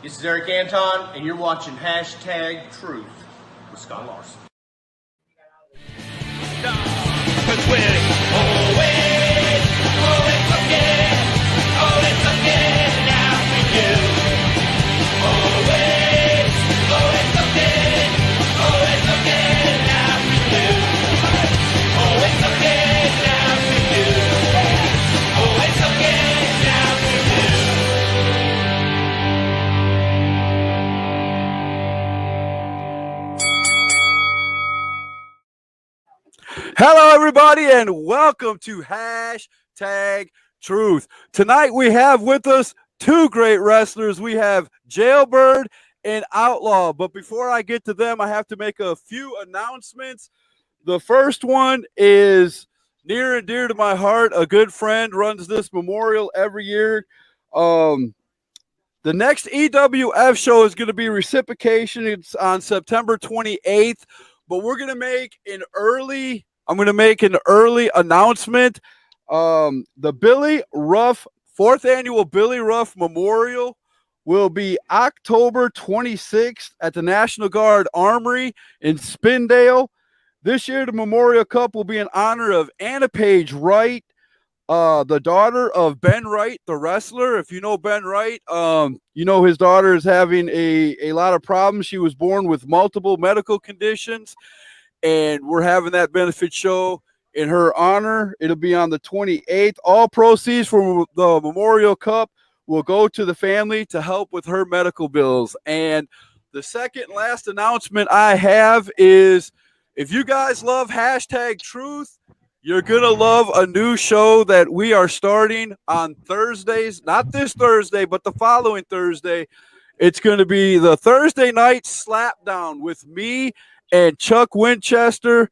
This is Eric Anton, and you're watching Hashtag Truth with Scott Larson. Cause we're always looking out for you. Always looking out for you. Always looking out for you. Always looking out for you. Hello, everybody, and welcome to Hashtag Truth. Tonight we have with us two great wrestlers. We have Jailbird and Outlaw. But before I get to them, I have to make a few announcements. The first one is near and dear to my heart. A good friend runs this memorial every year. The next EWF show is going to be Reciprocation. It's on September 28th. But we're going to make an early announcement. The Billy Ruff, 4th annual Billy Ruff Memorial will be October 26th at the National Guard Armory in Spindale. This year, the Memorial Cup will be in honor of Anna Page Wright, the daughter of Ben Wright, the wrestler. If you know Ben Wright, you know his daughter is having a lot of problems. She was born with multiple medical conditions, and we're having that benefit show in her honor. It'll be on the 28th. All proceeds from the Memorial Cup will go to the family to help with her medical bills. And the second last announcement I have is, if you guys love Hashtag Truth, you're going to love a new show that we are starting on Thursdays. Not this Thursday, but the following Thursday. It's going to be the Thursday night Slapdown with me and Chuck Winchester.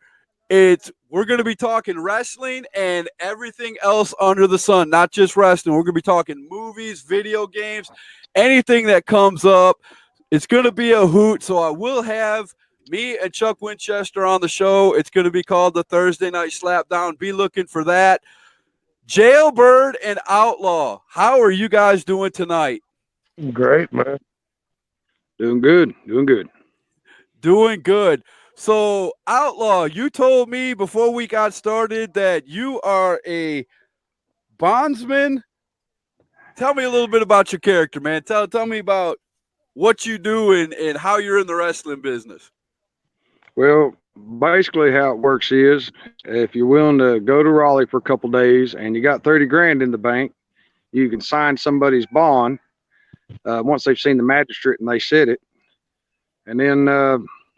We're going to be talking wrestling and everything else under the sun, not just wrestling. We're going to be talking movies, video games, anything that comes up. It's going to be a hoot, so I will have me and Chuck Winchester on the show. It's going to be called the Thursday Night Slapdown. Be looking for that. Jailbird and Outlaw, how are you guys doing tonight? Great, man. Doing good. Doing good. So, Outlaw, you told me before we got started that you are a bondsman. Tell me a little bit about your character, man. Tell me about what you do and how you're in the wrestling business. Well, basically how it works is, if you're willing to go to Raleigh for a couple days and you got 30 grand in the bank, you can sign somebody's bond once they've seen the magistrate and they said it. And then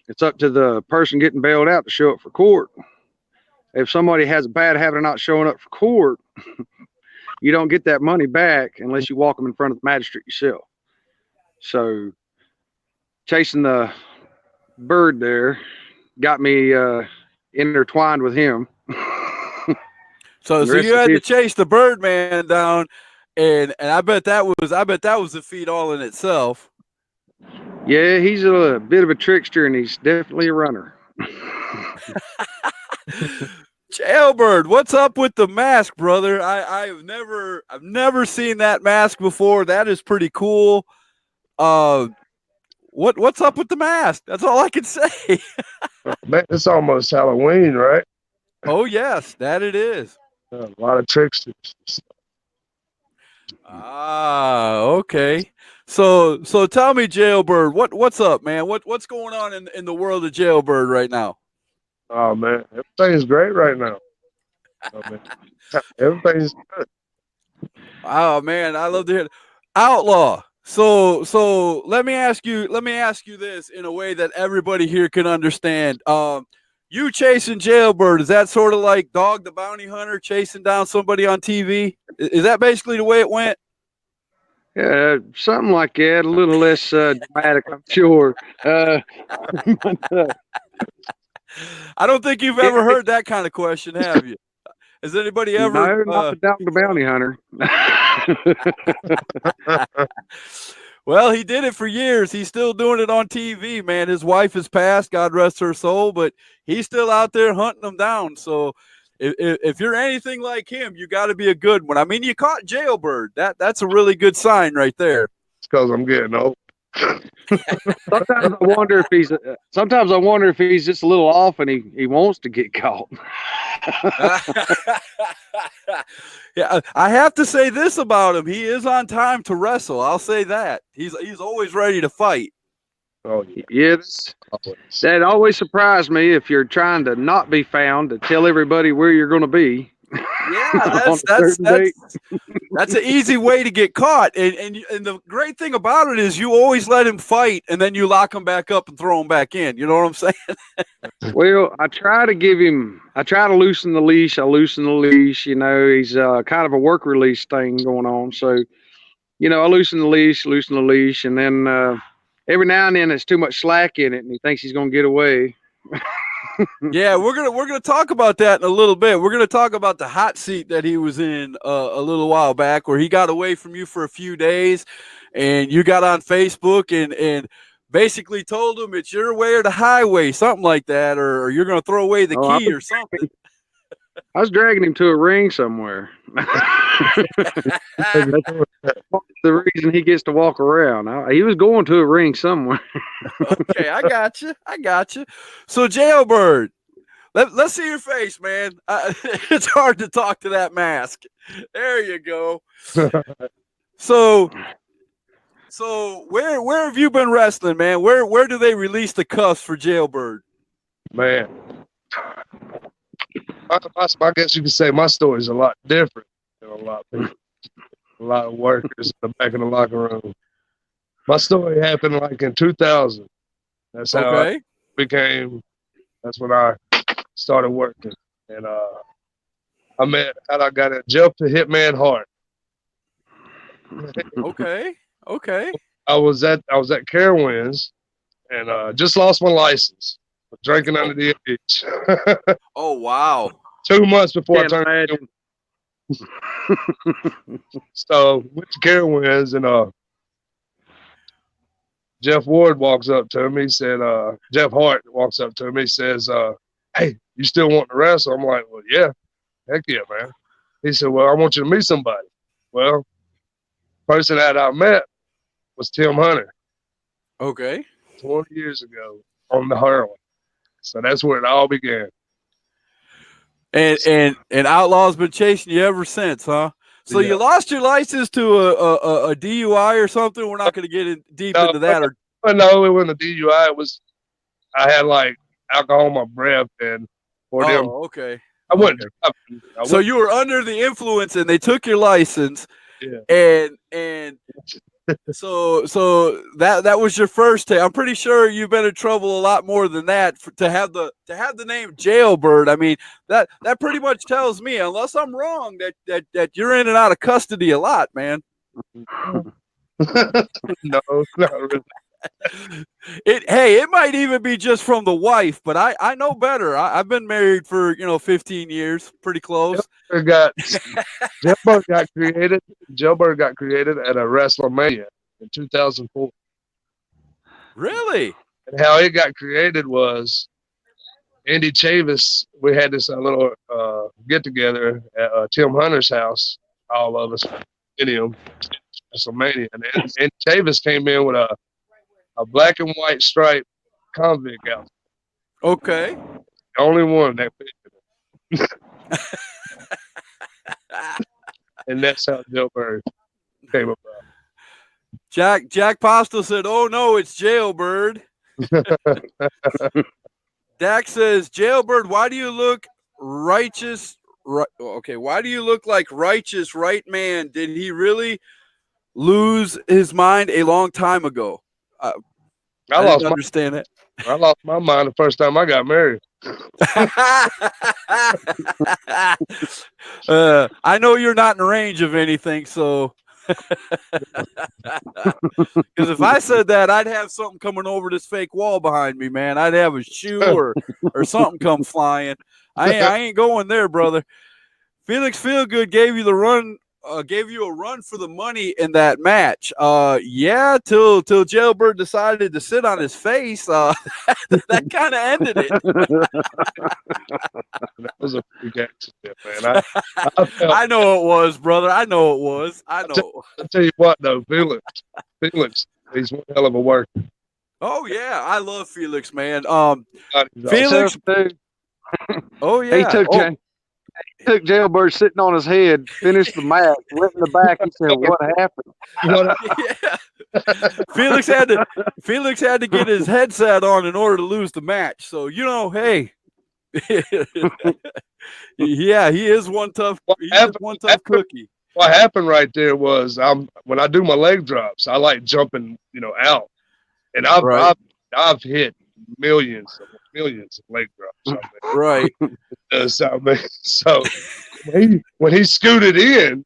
it's up to the person getting bailed out to show up for court. If somebody has a bad habit of not showing up for court, you don't get that money back unless you walk them in front of the magistrate yourself. So chasing the bird there got me intertwined with him. So you had to chase the Birdman down, and I bet that was a feat all in itself. Yeah, he's a bit of a trickster, and he's definitely a runner. Jailbird, what's up with the mask, brother? I've never seen that mask before. That is pretty cool. What's up with the mask? That's all I can say. Man, it's almost Halloween, right? Oh yes, that it is. A lot of tricksters. Okay. So tell me, Jailbird, what's up, man? What's going on in the world of Jailbird right now? Oh man, everything's great right now. Everything's good. Oh man, I love to hear it. Outlaw. So let me ask you this in a way that everybody here can understand. You chasing Jailbird, is that sort of like Dog the Bounty Hunter chasing down somebody on TV? Is that basically the way it went? Yeah, something like that. A little less dramatic, I'm sure. I don't think you've ever heard that kind of question, have you? Has anybody ever? No, not the Dog the Bounty Hunter. Well, he did it for years. He's still doing it on TV, man. His wife has passed, God rest her soul, but he's still out there hunting them down. So if you're anything like him, you got to be a good one. I mean, you caught Jailbird. That's a really good sign right there. It's because I'm getting old. Sometimes I wonder if he's just a little off and he wants to get caught. Yeah, I have to say this about him. He is on time to wrestle. I'll say that. He's always ready to fight. Oh yeah. Yes. That always surprised me if you're trying to not be found to tell everybody where you're going to be. Yeah, that's an easy way to get caught. And the great thing about it is you always let him fight and then you lock him back up and throw him back in. You know what I'm saying? Well, I try to loosen the leash. I loosen the leash. You know, he's kind of a work release thing going on. So, you know, I loosen the leash, and then every now and then there's too much slack in it and he thinks he's going to get away. Yeah, we're gonna talk about that in a little bit. We're gonna talk about the hot seat that he was in a little while back, where he got away from you for a few days, and you got on Facebook and basically told him it's your way or the highway, something like that, or you're gonna throw away the key or something. I was dragging him to a ring somewhere. The reason he gets to walk around. He was going to a ring somewhere. Okay, I got you. So, Jailbird, let's see your face, man. It's hard to talk to that mask. There you go. So where have you been wrestling, man? Where do they release the cuffs for Jailbird? Man, I guess you could say my story is a lot different than a lot of people. A lot of workers in the back of the locker room. My story happened like in 2000. That's how I became. That's when I started working, and I got a jump to Hitman Hart. Okay. I was at Carowinds, and just lost my license for drinking under the age. Oh wow! 2 months before I turned. So went to Carowinds, and Jeff Ward walks up to me. He said, Jeff Hart walks up to me. He says, "Hey, you still want to wrestle?" I'm like, "Well, yeah, heck yeah, man." He said, "Well, I want you to meet somebody." Well, person that I met was Tim Hunter. Okay. 20 years ago on the heroin. So that's where it all began. And Outlaw's been chasing you ever since, huh? So you lost your license to a DUI or something? We're not going to get in deep into that. No, it wasn't a DUI. I had like alcohol in my breath, and okay. I wasn't. So you were under the influence, and they took your license. Yeah. And so that was your first take. I'm pretty sure you've been in trouble a lot more than that to have the name Jailbird. I mean, that pretty much tells me, unless I'm wrong, that you're in and out of custody a lot, man. No, not really. It might even be just from the wife, but I know better. I've been married for 15 years, pretty close. Jailbird got created at a WrestleMania in 2004. Really? And how it got created was Andy Chavis. We had this little get together at Tim Hunter's house. All of us in him WrestleMania, and Andy Chavis came in with a black and white striped convict outfit. Okay. The only one that fit. And that's how Jailbird came about. Jack Pasta said, "Oh no, it's Jailbird." Dak says, "Jailbird, why do you look righteous? Why do you look like righteous right man? Did he really lose his mind a long time ago?" I didn't understand it. I lost my mind the first time I got married. I know you're not in range of anything, so because if I said that, I'd have something coming over this fake wall behind me, man. I'd have a shoe or something come flying. I ain't going there, brother. Felix Feelgood gave you a run for the money in that match. Till Jailbird decided to sit on his face. That kind of ended it. That was a freak accident, man. I know it was, brother. I know it was. I know. I'll tell you what, though, Felix He's one hell of a worker. Oh yeah, I love Felix, man. He's Felix. Dude, Oh he yeah. took Oh, he took Jailbird sitting on his head, finished the match, went in the back. He said, "What happened?" yeah. Felix had to get his headset on in order to lose the match. So hey, yeah, he is one tough. One tough cookie. What happened right there was when I do my leg drops, I like jumping, out, and I've hit millions of leg drops. Right. So when he scooted in,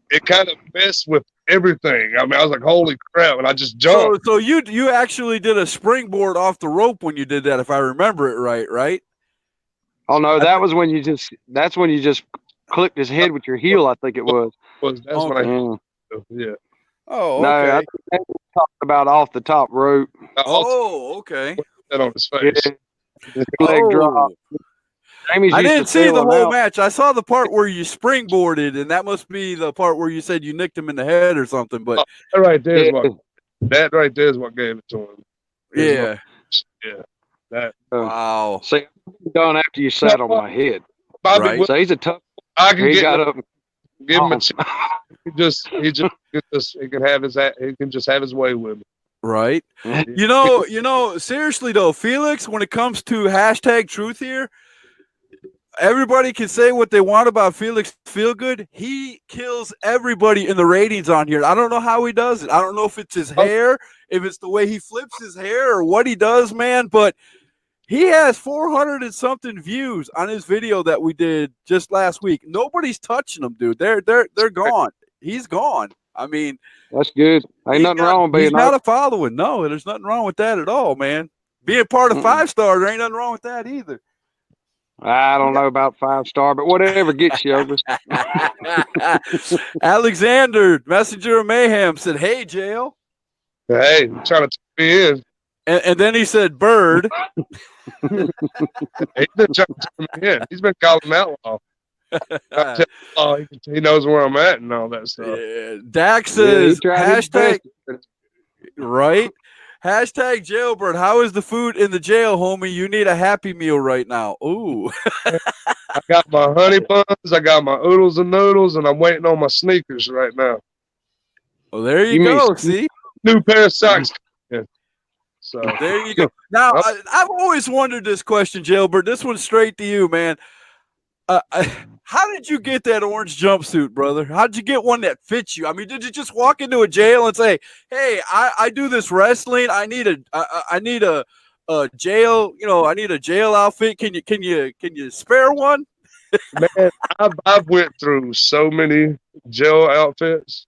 it kind of messed with everything. I mean, I was like, "Holy crap!" And I just jumped. So you actually did a springboard off the rope when you did that, if I remember it right, right? Oh no, that's when you just clicked his head with your heel. I think it was. That's when yeah. Oh, No, okay. I think they talked about off the top rope. Oh, okay. That on his face. Yeah. Leg drop. Jamie's I used didn't to see the tell him whole out. match. I saw the part where you springboarded, and that must be the part where you said you nicked him in the head or something. But that right there is Yeah. what gave it to him. yeah, That wow. See, I'm done after you sat on my head. Bobby, Right. So he's a tough. I can He get got up. give him a chance. He can have he can just have his way with me. Right. Seriously though, Felix, when it comes to hashtag truth here, everybody can say what they want about Felix Feelgood. He kills everybody in the ratings on here. I don't know how he does it. I don't know if it's his hair, if it's the way he flips his hair, or what he does, man. But he has 400 and something views on his video that we did just last week. Nobody's touching him, dude. They're gone. He's gone. I mean, That's good. Ain't nothing wrong with he's being not a following. No, there's nothing wrong with that at all, man. Being part of 5-star, there ain't nothing wrong with that either. I don't know about 5-star, but whatever gets you over. Alexander, Messenger of Mayhem, said, "Hey, Jail." Hey, I'm trying to take me in. And then he said, "Bird." He's been trying to take me in. He's been calling him Outlaw. He knows where I'm at and all that stuff. Yeah. Dax says, hashtag, right? Hashtag jailbird. How is the food in the jail, homie? You need a Happy Meal right now. Ooh. I got my honey buns, I got my oodles and noodles, and I'm waiting on my sneakers right now. Well, there you go. See? New pair of socks. So there you go. Now, I've always wondered this question, Jailbird. This one's straight to you, man. How did you get that orange jumpsuit, brother? How did you get one that fits you? I mean, did you just walk into a jail and say, "Hey, I do this wrestling. I need a jail. I need a jail outfit. Can you spare one?" Man, I've went through so many jail outfits.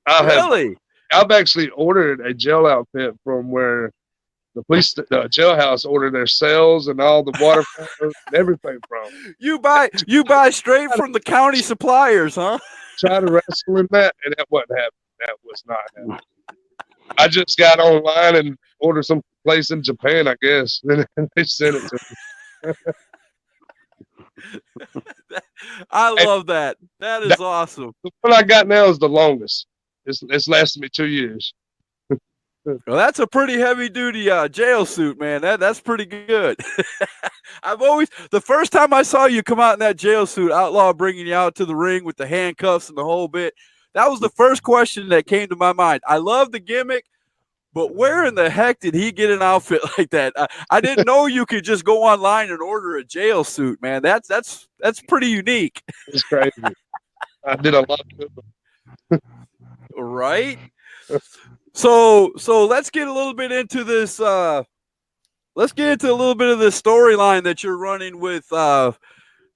Really? I've actually ordered a jail outfit from where the jailhouse ordered their cells and all the water and everything from. You buy straight from the county suppliers, huh? Try to wrestle in that, and that wasn't happening. That was not happening. I just got online and ordered some place in Japan, I guess, and they sent it to me. I love that. That is awesome. The one I got now is the longest. It's lasted me 2 years. Well, that's a pretty heavy duty jail suit, man. That's pretty good. The first time I saw you come out in that jail suit, Outlaw bringing you out to the ring with the handcuffs and the whole bit, that was the first question that came to my mind. I love the gimmick, but where in the heck did he get an outfit like that? I didn't know you could just go online and order a jail suit, man. That's pretty unique. It's crazy. I did a lot of it. Right? So let's get a little bit into this. Let's get into a little bit of this storyline that you're running with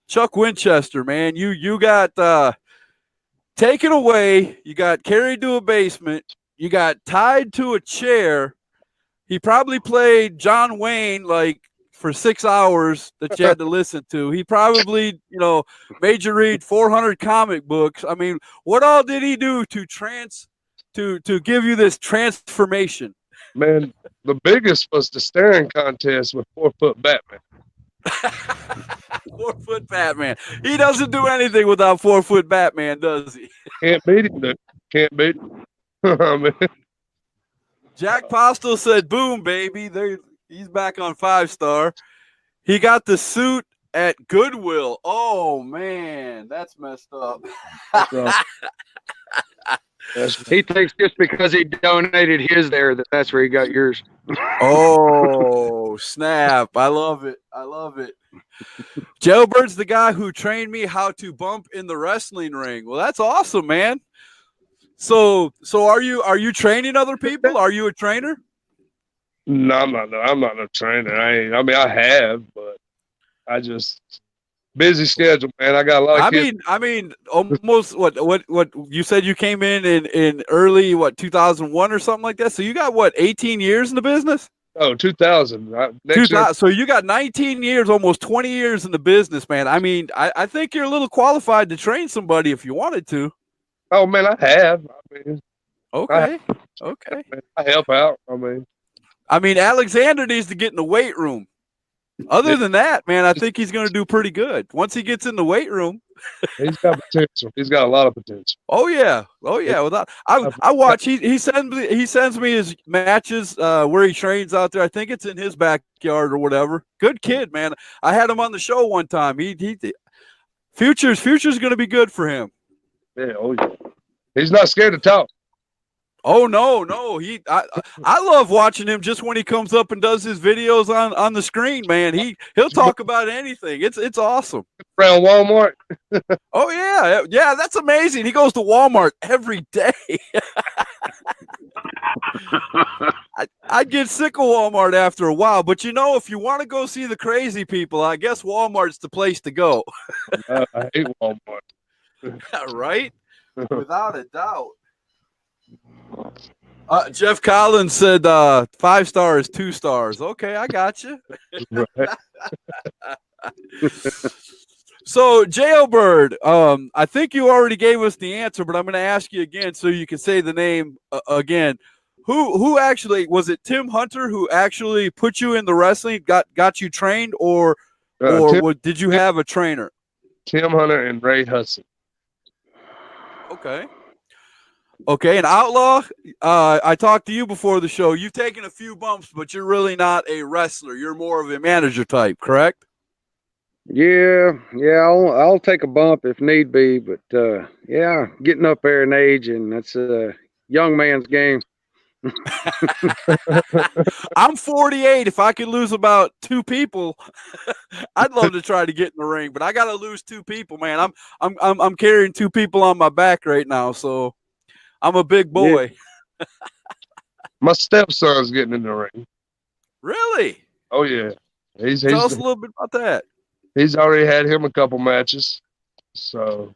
Chuck Winchester, man. You got taken away. You got carried to a basement. You got tied to a chair. He probably played John Wayne like for 6 hours that you had to listen to. He probably, made you read 400 comic books. I mean, what all did he do to give you this transformation? Man, the biggest was the staring contest with 4-foot Batman. 4-foot Batman. He doesn't do anything without 4-foot Batman, does he? Can't beat him, dude. Can't beat him. Jack Postel said, "Boom, baby." He's back on 5-star. He got the suit at Goodwill. Oh man, that's messed up. He thinks just because he donated his there that's where he got yours. Oh snap! I love it. I love it. Jailbird's the guy who trained me how to bump in the wrestling ring. Well, that's awesome, man. So are you training other people? Are you a trainer? No, I'm not a trainer. I have, but I just busy schedule, man. I got a lot of kids. I mean, almost what you said you came in early 2001 or something like that. So you got 18 years in the business? Oh, 2000. Next year. So you got 19 years, almost 20 years in the business, man. I mean, I think you're a little qualified to train somebody if you wanted to. Oh man, I have. Okay. I help out. I mean, Alexander needs to get in the weight room. Other than that, man, I think he's going to do pretty good once he gets in the weight room. He's got potential. He's got a lot of potential. Oh yeah. Without I watch. He sends me his matches where he trains out there. I think it's in his backyard or whatever. Good kid, man. I had him on the show one time. Future's going to be good for him. Yeah. Oh yeah. He's not scared to talk. Oh no. I love watching him just when he comes up and does his videos on the screen, man. He'll talk about anything. It's awesome. Around Walmart. Oh yeah, that's amazing. He goes to Walmart every day. I'd get sick of Walmart after a while, but if you want to go see the crazy people, I guess Walmart's the place to go. I hate Walmart. Right? Without a doubt. Jeff Collins said 5-star is 2 stars. Okay, I got you. Right. So, Jailbird, I think you already gave us the answer, but I'm going to ask you again so you can say the name again. Who actually was it? Tim Hunter who actually put you in the wrestling, got you trained, or did you have a trainer? Tim Hunter and Ray Hudson. Okay, and Outlaw, I talked to you before the show. You've taken a few bumps, but you're really not a wrestler. You're more of a manager type, correct? Yeah, I'll take a bump if need be, but getting up there in age, and that's a young man's game. I'm 48. If I could lose about 2 people, I'd love to try to get in the ring, but I got to lose 2 people, man. I'm carrying 2 people on my back right now, so I'm a big boy. Yeah. My stepson's getting in the ring. Really? Oh yeah. Tell us a little bit about that. He's already had him a couple matches. So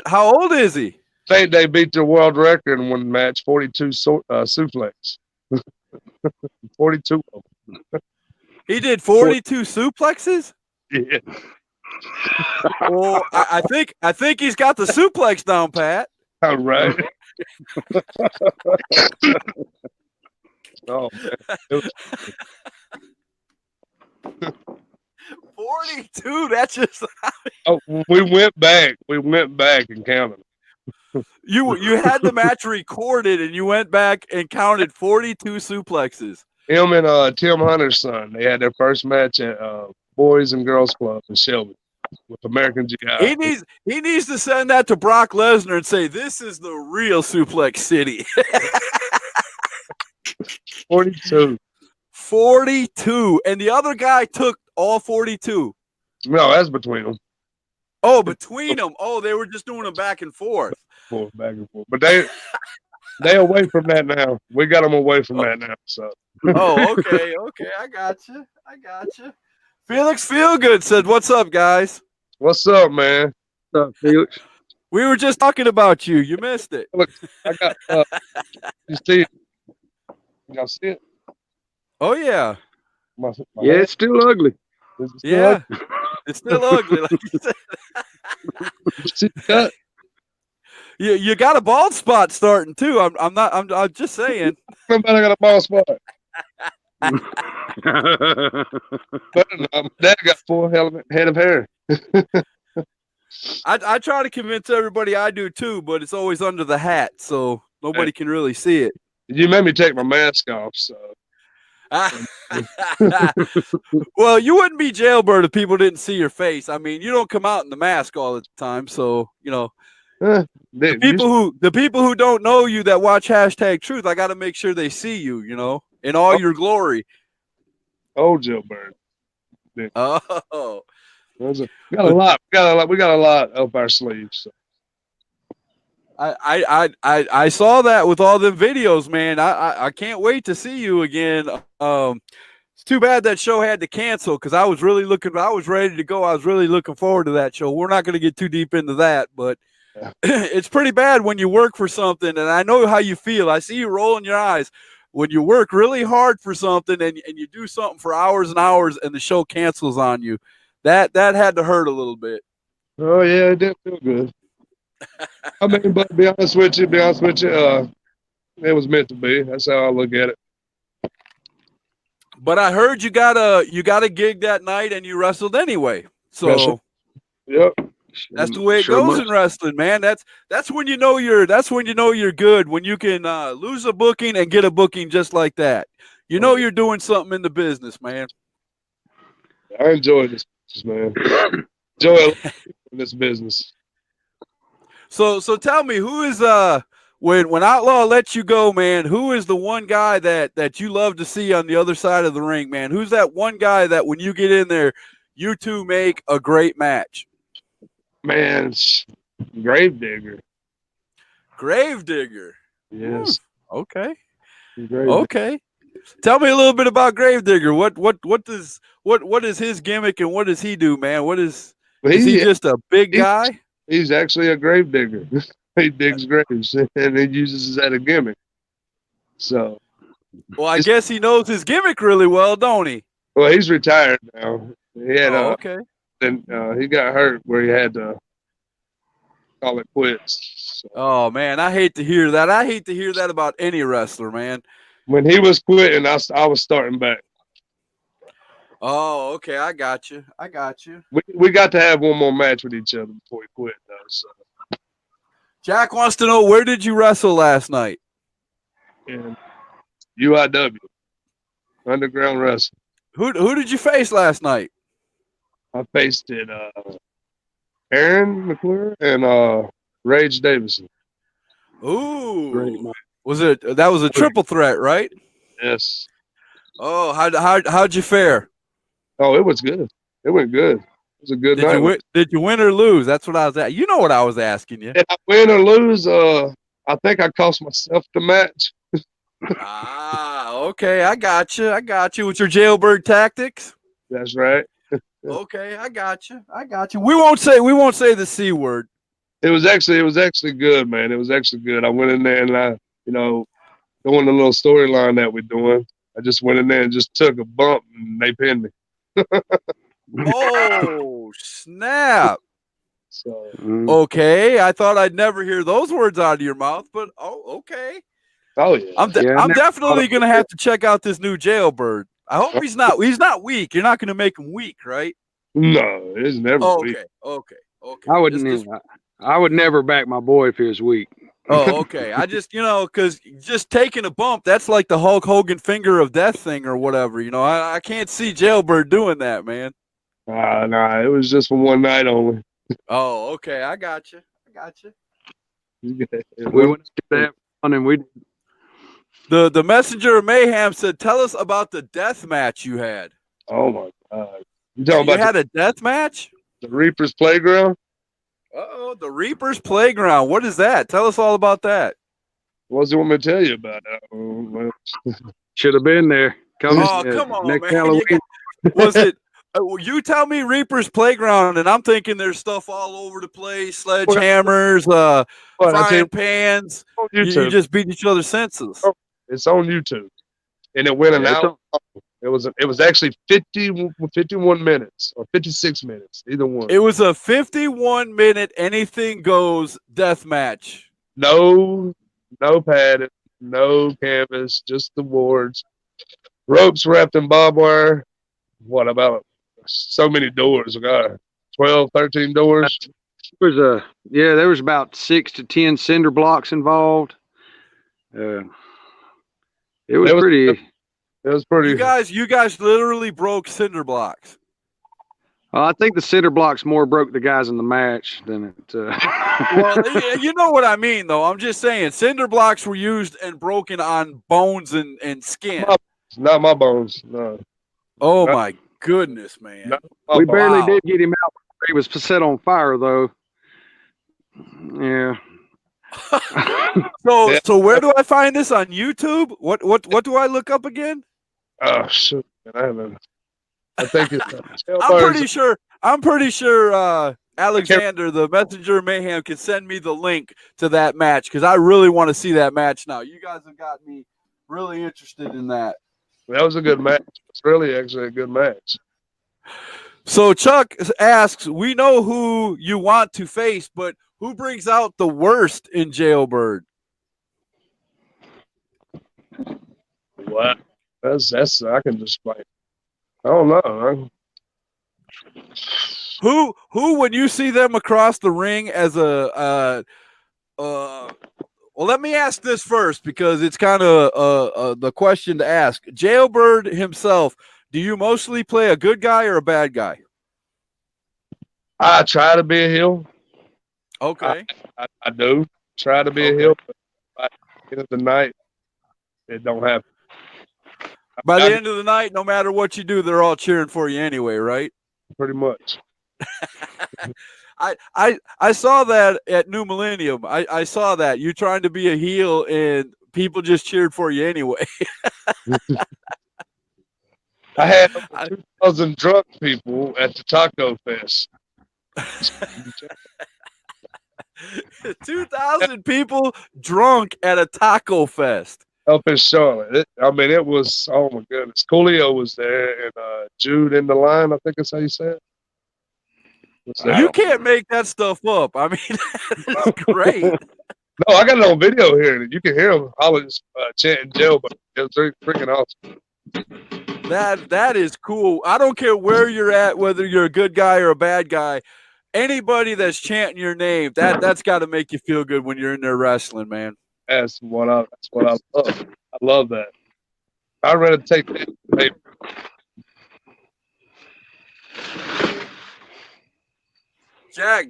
how old is he? I think they beat the world record in one match, 42 suplex. 42 of them. He did 42 suplexes? Yeah. Well, I think he's got the suplex down, Pat. All right. Oh, man. 42. That's just. Oh, we went back and counted. You had the match recorded, and you went back and counted 42 suplexes. Him and Tim Hunter's son. They had their first match at Boys and Girls Club in Shelby with American GI. He needs to send that to Brock Lesnar and say, "This is the real Suplex City." 42. 42, and the other guy took all 42. No, that's between them. Oh, between them. Oh, they were just doing them back and forth. Back and forth. But they away from that now. We got them away from that now. So. Oh, okay. I got you. Felix Feelgood said, "What's up, guys?" What's up, man? What's up, Felix? We were just talking about you. You missed it. Look, I got. You see it? Y'all see it? Oh yeah. My Yeah, it's still ugly. Yeah, it's still ugly, like you said. You got a bald spot starting too. I'm just saying. I got a bald spot. But my dad got full head of hair. I try to convince everybody I do too, but it's always under the hat, so nobody can really see it. You made me take my mask off, so. Well, you wouldn't be jailbird if people didn't see your face. I mean, you don't come out in the mask all the time, so you know The the people who don't know you that watch hashtag Truth. I got to make sure they see you, you know, in all your glory. Old jailbird. Oh, We got a lot up our sleeves. So. I saw that with all the videos, man. I can't wait to see you again. It's too bad that show had to cancel because I was ready to go. I was really looking forward to that show. We're not going to get too deep into that, but it's pretty bad when you work for something, and I know how you feel. I see you rolling your eyes when you work really hard for something and you do something for hours and hours and the show cancels on you. That had to hurt a little bit. Oh yeah, it did feel good. I mean, but to be honest with you, it was meant to be. That's how I look at it. But I heard you got a gig that night and you wrestled anyway. So yep. That's the way it goes in wrestling, man. That's when you know you're good, when you can lose a booking and get a booking just like that. You know you're doing something in the business, man. I enjoy this business, man. Enjoy in this business. So tell me, who is when Outlaw lets you go, man, who is the one guy that you love to see on the other side of the ring, man? Who's that one guy that when you get in there, you two make a great match? Man, Gravedigger. Gravedigger. Yes. Okay. Gravedigger. Okay. Tell me a little bit about Gravedigger. What is his gimmick and what does he do, man? Is he just a big guy? He's actually a gravedigger. He digs graves and he uses it as a gimmick. So. Well, I guess he knows his gimmick really well, don't he? Well, he's retired now. He had okay. Then he got hurt where he had to call it quits. So. Oh man, I hate to hear that. I hate to hear that about any wrestler, man. When he was quitting, I was starting back. Oh, okay. I got you. We got to have one more match with each other before he quit, though. So. Jack wants to know, where did you wrestle last night? In UIW, Underground Wrestling. Who did you face last night? I faced Aaron McClure and Rage Davison. Ooh, great. That was a triple threat, right? Yes. Oh, how'd you fare? Oh, it was good. It went good. It was a good night. Did you win or lose? That's what I was at. You know what I was asking you. Did I win or lose? I think I cost myself the match. Okay. I got you with your jailbird tactics. That's right. Okay, I got you. We won't say the C word. It was actually good, man. It was actually good. I went in there and I, doing the little storyline that we're doing. I just went in there and just took a bump and they pinned me. Oh, snap. So, okay, I thought I'd never hear those words out of your mouth, but okay. Oh yeah. I'm definitely gonna have to check out this new jailbird. I hope he's not weak. You're not gonna make him weak, right? No, it's never weak. Okay. I would never back my boy if he was weak. Oh, okay. I just, because just taking a bump, that's like the Hulk Hogan finger of death thing or whatever. I can't see Jailbird doing that, man. Nah, it was just for one night only. Oh, okay. I got you. We went to that one and we. The messenger of mayhem said, "Tell us about the death match you had." Oh my God! You had a death match? The Reaper's Playground. Oh, the Reaper's Playground. What is that? Tell us all about that. What does he want me to tell you about that? Should have been there. Come on, next man. Halloween. Was it? You tell me Reaper's Playground, and I'm thinking there's stuff all over the place: sledgehammers, frying pans. You just beat each other's senses. It's on YouTube, and it went an hour. It was actually 51 minutes or 56 minutes, either one. It was a 51-minute anything goes death match. No padding, no canvas, just the boards, ropes wrapped in barbed wire. What about so many doors? We got 12, 13 doors. There was about 6 to 10 cinder blocks involved. It was It was- pretty. It was pretty. You guys literally broke cinder blocks. I think the cinder blocks more broke the guys in the match than it. Well, you know what I mean, though. I'm just saying, cinder blocks were used and broken on bones and skin. Not my bones. No. Oh Not- my goodness, man! not my We bones. barely Wow. did get him out. He was set on fire, though. Yeah. So Yeah. so where do I find this on YouTube? What do I look up again? Oh shoot! Man, I haven't. I think it's. I'm pretty sure Alexander, the Messenger of Mayhem, can send me the link to that match because I really want to see that match now. You guys have got me really interested in that. That was a good match. It's really actually a good match. So Chuck asks, we know who you want to face, but who brings out the worst in Jailbird? What? That's. I can just like. I don't know. Who when you see them across the ring as a well, let me ask this first because it's kind of the question to ask. Jailbird himself, do you mostly play a good guy or a bad guy? I try to be a heel. Okay. I do try to be a Okay. heel, but by the end of the night, it don't happen. By the end of the night, no matter what you do, they're all cheering for you anyway, right? Pretty much. I saw that at New Millennium. I saw that. You trying to be a heel and people just cheered for you anyway. I had over 2,000 drunk people at the Taco Fest. 2,000 people drunk at a taco fest. Up in Charlotte. It was, oh my goodness. Coolio was there and Jude in the line, I think that's how you say it. Was there. You can't make that stuff up. I mean, that's great. No, I got it on video here. You can hear him hollering, chanting jail, but it was freaking awesome. That is cool. I don't care where you're at, whether you're a good guy or a bad guy. Anybody that's chanting your name, that's got to make you feel good when you're in there wrestling, man. That's what I love. I love that. I'd rather take that paper.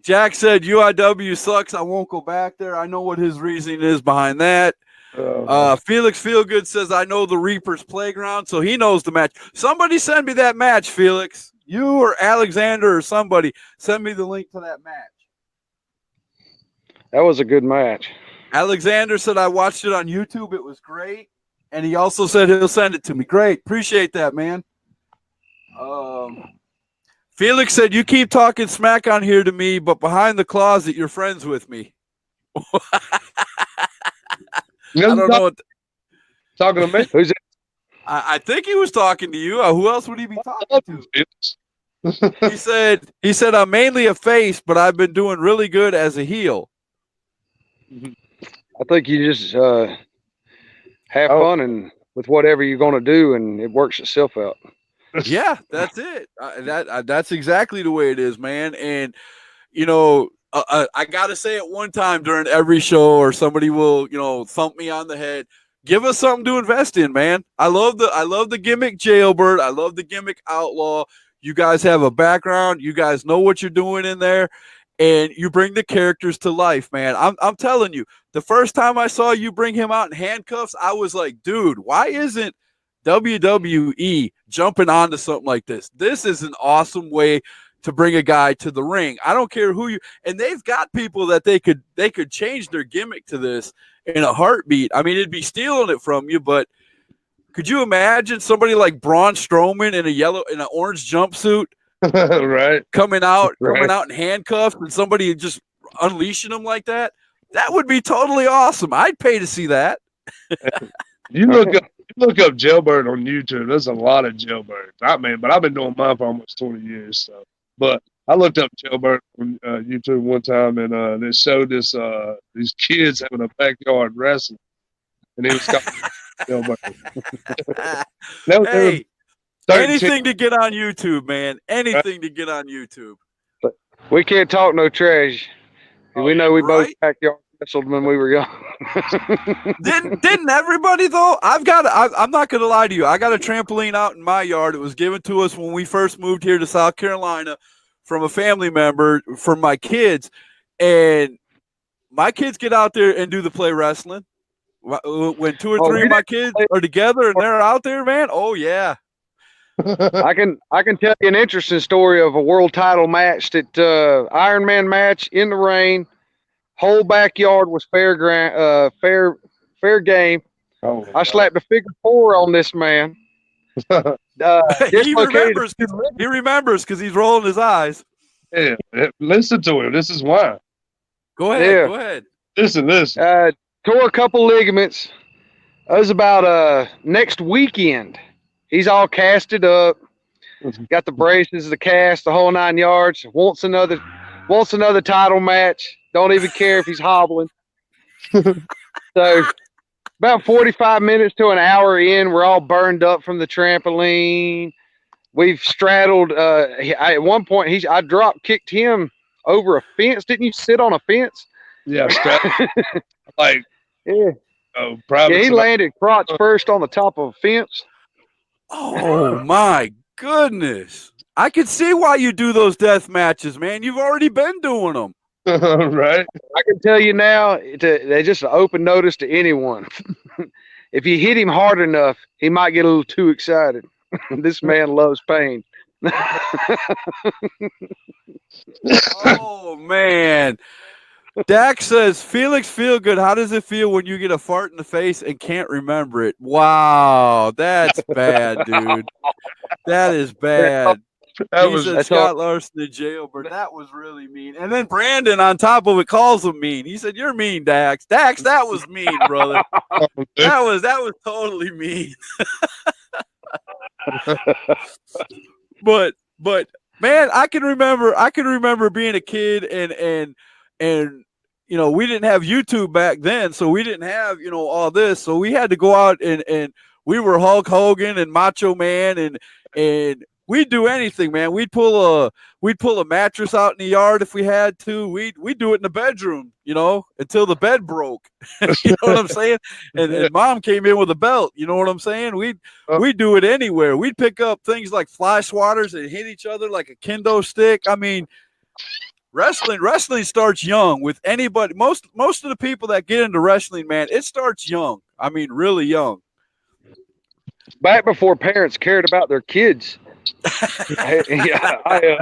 Jack said UIW sucks. I won't go back there. I know what his reasoning is behind that. Felix Feelgood says I know the Reaper's playground, so he knows the match. Somebody send me that match, Felix. You or Alexander or somebody send me the link to that match. That was a good match. Alexander said I watched it on YouTube. It was great, and he also said he'll send it to me. Great, appreciate that, man. Felix said, you keep talking smack on here to me, but behind the closet, you're friends with me. I don't know what Talking to me? Who's it? I think he was talking to you. Who else would he be talking to? He said, I'm mainly a face, but I've been doing really good as a heel. I think you just have fun and with whatever you're going to do, and it works itself out. Yeah, that's it. That's exactly the way it is, man. And you know, I gotta say it one time during every show, or somebody will, thump me on the head. Give us something to invest in, man. I love the gimmick Jailbird. I love the gimmick Outlaw. You guys have a background. You guys know what you're doing in there, and you bring the characters to life, man. I'm telling you, the first time I saw you bring him out in handcuffs, I was like, dude, why isn't WWE jumping onto something like this? This is an awesome way to bring a guy to the ring. I don't care who and they've got people that they could change their gimmick to this in a heartbeat. I mean, it'd be stealing it from you, but could you imagine somebody like Braun Strowman in an orange jumpsuit, right? coming out in handcuffs, and somebody just unleashing them like that? That would be totally awesome. I'd pay to see that. You look up Jailbird on YouTube. There's a lot of Jailbirds. But I've been doing mine for almost 20 years. So, but I looked up Jailbird on YouTube one time, and they showed these kids having a backyard wrestling, and he was called Jailbird. Hey, anything to get on YouTube, man. Anything to get on YouTube. We can't talk no trash. We know we both backyard wrestled when we were young. Didn't everybody though? I'm not gonna lie to you. I got a trampoline out in my yard. It was given to us when we first moved here to South Carolina from a family member for my kids, and my kids get out there and do the play wrestling. When two or three of my kids are together and they're out there, man. Oh yeah. I can tell you an interesting story of a world title match that Ironman match in the rain. Whole backyard was fair game. Oh, I slapped a figure 4 on this man. He remembers because he's rolling his eyes. Yeah, listen to him. This is why. Go ahead. Listen. Tore a couple ligaments. It was about next weekend. He's all casted up. Got the braces, the cast, the whole 9 yards. Wants another title match. Don't even care if he's hobbling. So about 45 minutes to an hour in, we're all burned up from the trampoline. We've straddled. At one point, I drop kicked him over a fence. Didn't you sit on a fence? Yeah, like yeah. Oh, probably. Yeah, he landed crotch first on the top of a fence. Oh my goodness! I can see why you do those death matches, man. You've already been doing them. Right. I can tell you now, they just an open notice to anyone. If you hit him hard enough, he might get a little too excited. This man loves pain. Oh man. Dax says, Felix Feelgood, how does it feel when you get a fart in the face and can't remember it? Wow, that's bad, dude. That is bad. He said Scott Larson, the jailbird. That was really mean. And then Brandon, on top of it, calls him mean. He said, "You're mean, Dax. Dax, that was mean, brother. That was totally mean." but man, I can remember being a kid and you know, we didn't have YouTube back then, so we didn't have, you know, all this. So we had to go out and we were Hulk Hogan and Macho Man and we'd do anything, man. We'd pull a mattress out in the yard if we had to. We'd do it in the bedroom, you know, until the bed broke. You know what I'm saying? And mom came in with a belt. You know what I'm saying? We'd do it anywhere. We'd pick up things like fly swatters and hit each other like a kendo stick. I mean, wrestling starts young with anybody. Most of the people that get into wrestling, man, it starts young. I mean, really young. Back before parents cared about their kids. I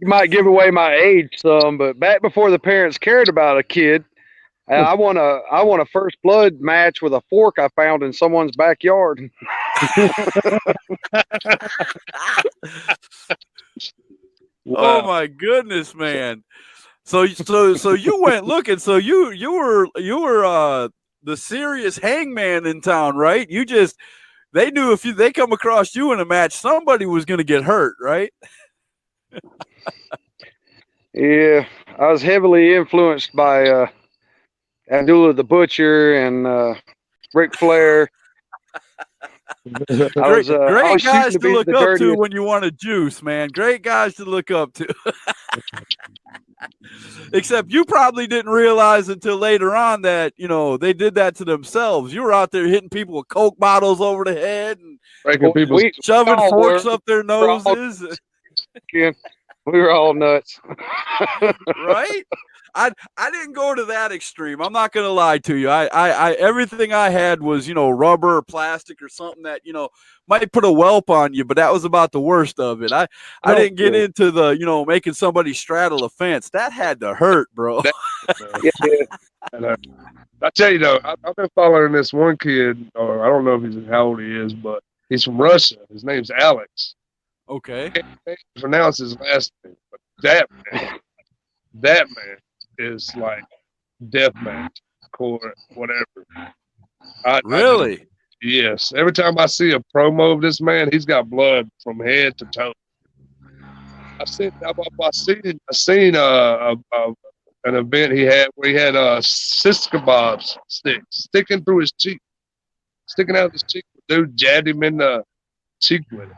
might give away my age some, but back before the parents cared about a kid, I won a first blood match with a fork I found in someone's backyard. Wow. Oh my goodness, man! So you went looking. So you were the serious hangman in town, right? They knew if they come across you in a match, somebody was going to get hurt, right? Yeah, I was heavily influenced by Abdullah the Butcher and Ric Flair. Great guys to look up to when you want a juice, man. Great guys to look up to. Except you probably didn't realize until later on that, you know, they did that to themselves. You were out there hitting people with Coke bottles over the head and shoving forks up their noses. We were all nuts. Right? I didn't go to that extreme. I'm not gonna lie to you. I everything I had was, you know, rubber or plastic or something that, you know, might put a whelp on you, but that was about the worst of it. I didn't get into the, you know, making somebody straddle a fence. That had to hurt, bro. I tell you though, I've been following this one kid, or I don't know if how old he is, but he's from Russia. His name's Alex. Okay. I can't pronounce his last name, but that man is like deathmatch, core, whatever. Really? Yes. Every time I see a promo of this man, he's got blood from head to toe. I've seen an event he had where he had sis kebabs sticking through his cheek, sticking out his cheek. Dude jabbed him in the cheek with it.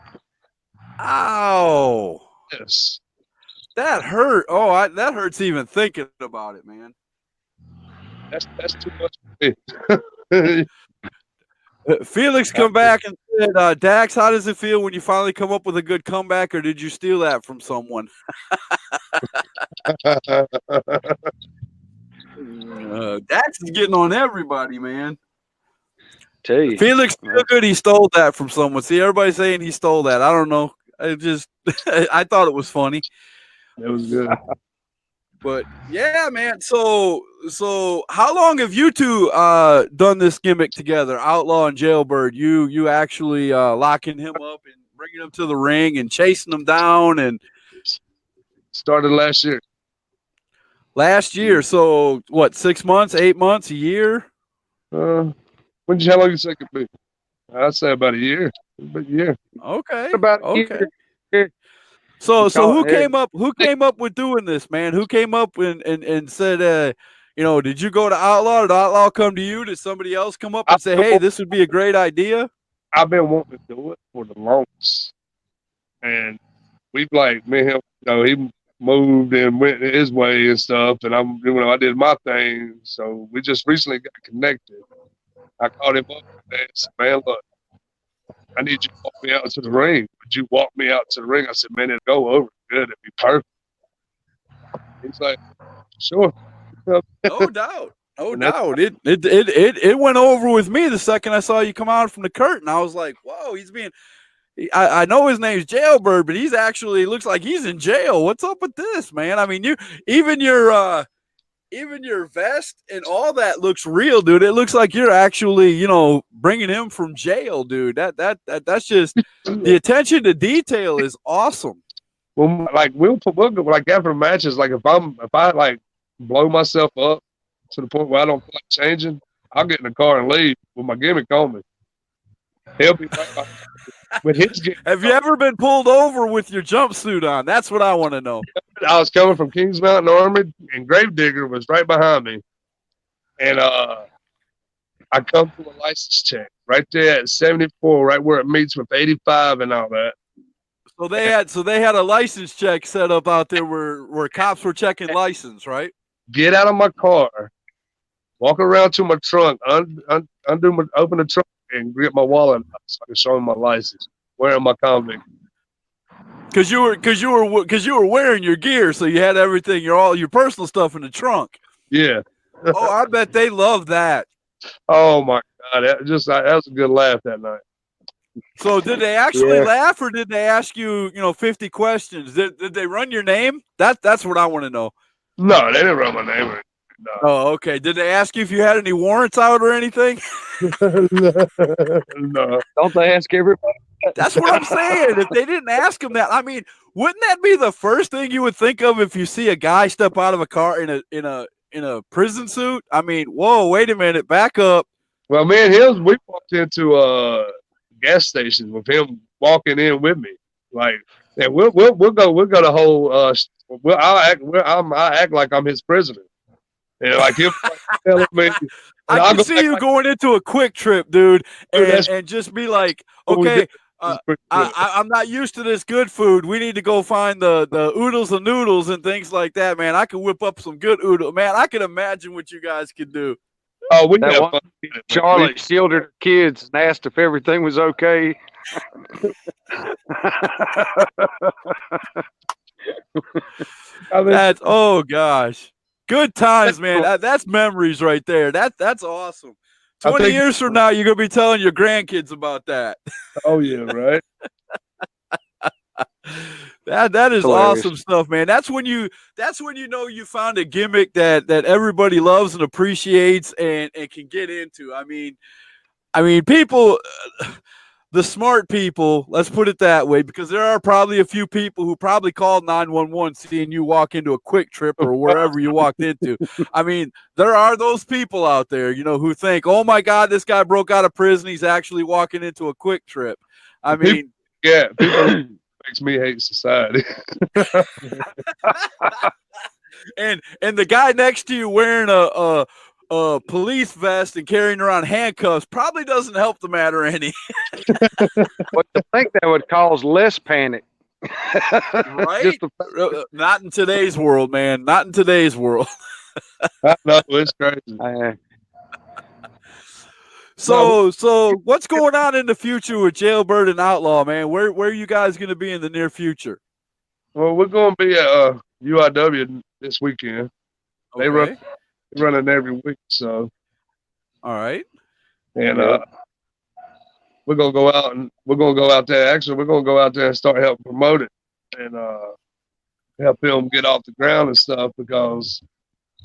Ow! Yes. That hurt. Oh, that hurts even thinking about it, man. That's too much for me. Felix come back and said, Dax, how does it feel when you finally come up with a good comeback, or did you steal that from someone? Dax is getting on everybody, man. Tell you. Felix feel good he stole that from someone. See, everybody's saying he stole that. I don't know. I just I thought it was funny. That was good. But yeah, man. So how long have you two done this gimmick together, Outlaw and Jailbird? You actually locking him up and bringing him to the ring and chasing him down and Started last year. last year. So what? 6 months, 8 months, a year? How long you think it be? I'd say about a year. About a year. Okay. About a okay. year. So who Hey. came up with doing this, man? Who came up and said, did you go to Outlaw? Did Outlaw come to you? Did somebody else come up and say, hey, this would be a great idea? I've been wanting to do it for the longest. And we've me and him, he moved and went his way and stuff, and I did my thing. So we just recently got connected. I called him up and said, man, look, I need you to walk me out to the ring. Would you walk me out to the ring? I said, man, it'd go over good. It'd be perfect. He's like, sure. No doubt. No doubt. It went over with me the second I saw you come out from the curtain. I was like, whoa, I know his name's Jailbird, but he's actually looks like he's in jail. What's up with this, man? I mean, even your vest and all that looks real, dude. It looks like you're actually, bringing him from jail, dude. That's just the attention to detail is awesome. Well, we'll go after matches. If I blow myself up to the point where I don't feel like changing, I'll get in the car and leave with my gimmick on me. He'll be right with his gimmick. Have you ever been pulled over with your jumpsuit on? That's what I want to know. I was coming from Kings Mountain Army, and Gravedigger was right behind me. And I come to a license check right there at 74, right where it meets with 85 and all that. So they had a license check set up out there where cops were checking license, right? Get out of my car, walk around to my trunk, open the trunk, and get my wallet so I can show him my license, wearing my convict. Because you were wearing your gear, so you had everything, all your personal stuff in the trunk. Yeah. Oh, I bet they love that. Oh my God, that was a good laugh that night. So did they actually laugh, or did they ask you, 50 questions? Did they run your name? That's what I want to know. No, they didn't run my name. No. Oh, okay. Did they ask you if you had any warrants out or anything? No. Don't they ask everybody? That's what I'm saying. If they didn't ask him that, I mean, wouldn't that be the first thing you would think of if you see a guy step out of a car in a prison suit? I mean, whoa, wait a minute, back up. Well, man, we walked into a gas station with him walking in with me. And we'll go the whole. I act like I'm his prisoner, and him telling me. I can see you going into a quick trip, dude, and just be like, okay. I'm not used to this good food. We need to go find the oodles and noodles and things like that, man. I can whip up some good oodles. Man, I can imagine what you guys could do. Oh, we have fun. Charlotte shielded her kids and asked if everything was okay. Oh gosh, good times, man. That's memories right there. That's awesome. 20 years from now, you're gonna be telling your grandkids about that. Oh yeah, right. That is hilarious. Awesome stuff, man. That's when you know you found a gimmick that everybody loves and appreciates and can get into. I mean, people, the smart people, let's put it that way, because there are probably a few people who probably called 911 seeing you walk into a Quick Trip or wherever you walked into. I mean, there are those people out there, who think, oh my God, this guy broke out of prison. He's actually walking into a Quick Trip. I mean, people makes me hate society. and the guy next to you wearing a police vest and carrying around handcuffs probably doesn't help the matter any. But I think that would cause less panic. Right? Not in today's world, man. Not in today's world. I know it's crazy. So what's going on in the future with Jailbird and Outlaw, man? Where are you guys going to be in the near future? Well, we're going to be at UIW this weekend. They Okay. run it every week, so. All right. And we're gonna go out there. Actually, we're gonna go out there and start helping promote it and help them get off the ground and stuff because.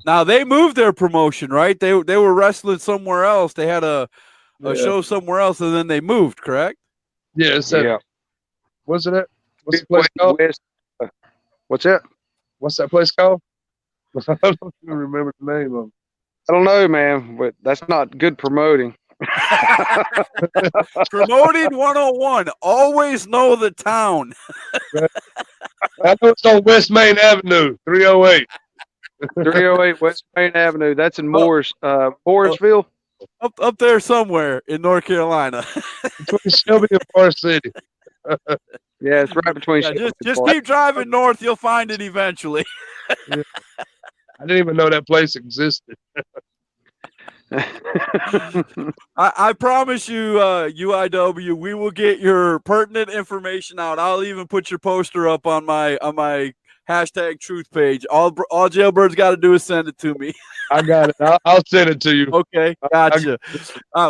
Now they moved their promotion, right? They were wrestling somewhere else. They had a show somewhere else, and then they moved, correct? Yeah, it's that. Yeah. What's it at? What's the place called? What's that? What's that place called? I don't even remember the name of it. I don't know, man, but that's not good promoting. Promoting 101. Always know the town. I know it's on West Main Avenue, 308. 308 West Main Avenue. That's in Morrisville. Up there somewhere in North Carolina. Between Shelby and Forest City. Yeah, it's right between. Yeah, just keep driving north. You'll find it eventually. Yeah. I didn't even know that place existed. I promise you, UIW, we will get your pertinent information out. I'll even put your poster up on my hashtag truth page. All Jailbird's got to do is send it to me. I got it. I'll send it to you. Okay, gotcha.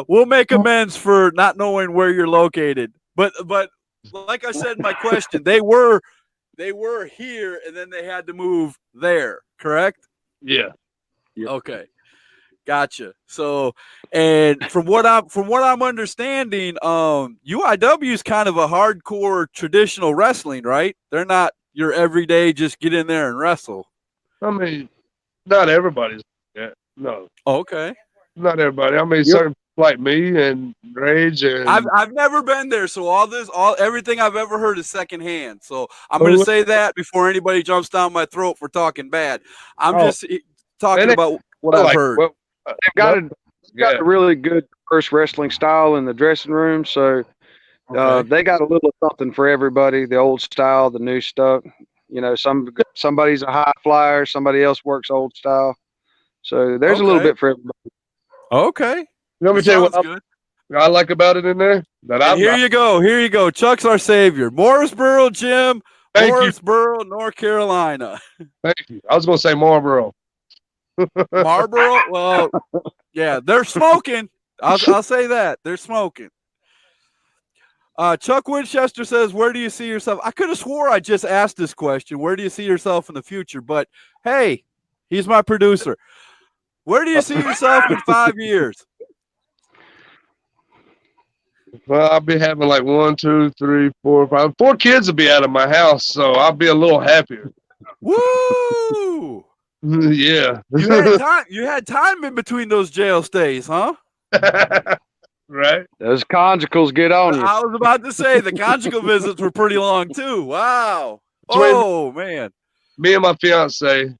We'll make amends for not knowing where you're located. But like I said in my question, they were here and then they had to move there, correct? Yeah. Okay. Gotcha. So, and from what I'm understanding, UIW is kind of a hardcore traditional wrestling, right? They're not your everyday just get in there and wrestle. I mean, not everybody's like that. No. Okay. Not everybody. I mean, certain people like me and Rage and I've never been there, so everything I've ever heard is secondhand. So I'm going to say that before anybody jumps down my throat for talking bad. I'm just talking about what I've heard. Well, they've got a really good first wrestling style in the dressing room, so they got a little something for everybody. The old style, the new stuff. You know, somebody's a high flyer, somebody else works old style. So there's a little bit for everybody. Okay. Let me tell you what I like about it in there. Here you go. Chuck's our savior. Morrisboro Gym, Morrisboro, North Carolina. Thank you. I was going to say Marlboro. Marlboro? Well, yeah, they're smoking. I'll say that. They're smoking. Chuck Winchester says, where do you see yourself? I could have swore I just asked this question. Where do you see yourself in the future? But, hey, he's my producer. Where do you see yourself in 5 years? Well, I'll be having like 1, 2, 3, 4, 5. 4 kids will be out of my house, so I'll be a little happier. Woo! Yeah. You had time in between those jail stays, huh? Right. Those conjugals get on you. I was about to say the conjugal visits were pretty long too. Wow. Oh man. Me and my fiance,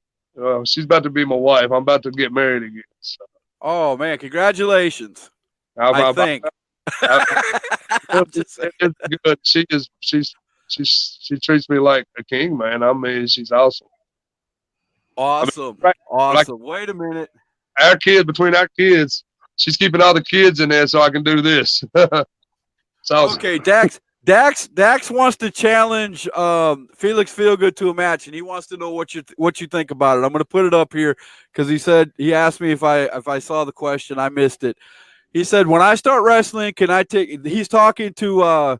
she's about to be my wife. I'm about to get married again. So. Oh man, congratulations. I think. It's good. She treats me like a king, man. I mean, she's awesome. Awesome. I mean, awesome. Wait a minute. Between our kids, she's keeping all the kids in there so I can do this. It's awesome. Okay, Dax wants to challenge Felix Feelgood to a match, and he wants to know what you think about it. I'm going to put it up here because he asked me if I saw the question. I missed it. He said, "When I start wrestling, can I take?" He's talking to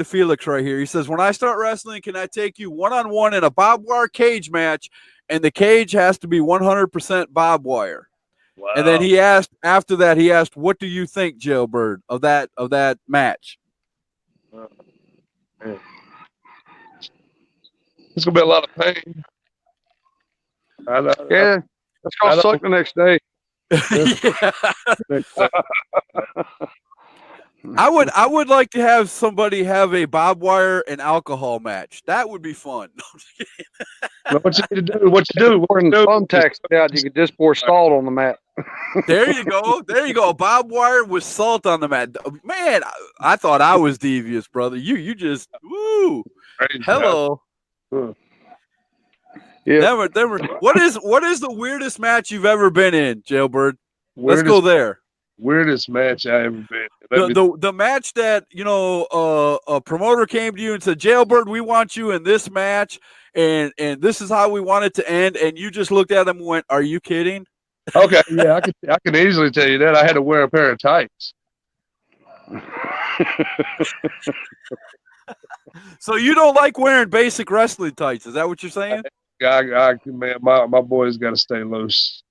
Felix right here. He says, "When I start wrestling, can I take you one-on-one in a barbed wire cage match, and the cage has to be 100% barbed wire?" Wow. And then after that, he asked, "What do you think, Jailbird, of that match?" It's gonna be a lot of pain. Yeah, it's gonna suck the next day. I would like to have somebody have a barbed wire and alcohol match. That would be fun. What you need to do? What you do? Thumbtacks out. You could just pour salt on the mat. There you go. Barbed wire with salt on the mat. Man, I thought I was devious, brother. You just woo. Hello. Yeah. Never. What is the weirdest match you've ever been in, Jailbird? Let's Weirdest, go there. weirdest match I ever been. The match that a promoter came to you and said, Jailbird, we want you in this match, and this is how we want it to end, and you just looked at him and went, "Are you kidding?" Okay, yeah, I can easily tell you that. I had to wear a pair of tights. So you don't like wearing basic wrestling tights? Is that what you're saying? Man, my boys got to stay loose.